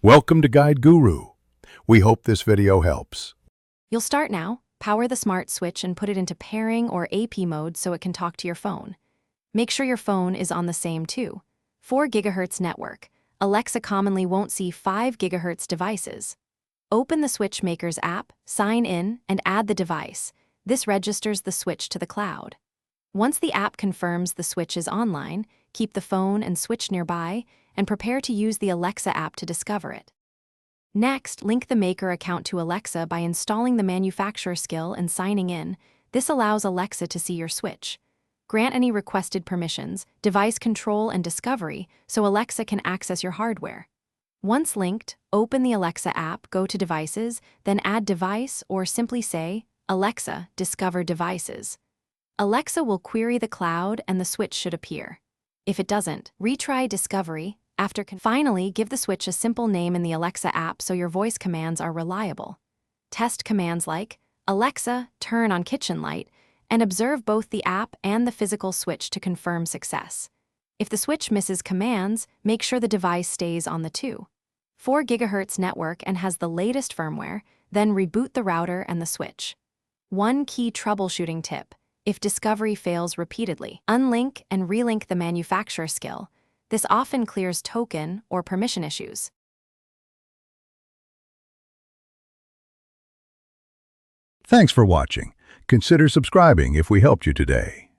Welcome to Guide Guru. We hope this video helps. You'll start now, power the smart switch and put it into pairing or AP mode so it can talk to your phone. Make sure your phone is on the same too. 4 GHz network. Alexa commonly won't see 5 GHz devices. Open the switch maker's app, sign in, and add the device. This registers the switch to the cloud. Once the app confirms the switch is online, keep the phone and switch nearby, and prepare to use the Alexa app to discover it. Next, link the maker account to Alexa by installing the manufacturer skill and signing in. This allows Alexa to see your switch. Grant any requested permissions, device control and discovery, so Alexa can access your hardware. Once linked, open the Alexa app, go to Devices, then add Device or simply say, Alexa, discover devices. Alexa will query the cloud and the switch should appear. If it doesn't, retry Discovery. Finally, give the switch a simple name in the Alexa app so your voice commands are reliable. Test commands like, Alexa, turn on kitchen light, and observe both the app and the physical switch to confirm success. If the switch misses commands, make sure the device stays on the 4 GHz network and has the latest firmware, then reboot the router and the switch. One key troubleshooting tip: if discovery fails repeatedly, unlink and relink the manufacturer skill. This often clears token or permission issues. Thanks for watching. Consider subscribing if we helped you today.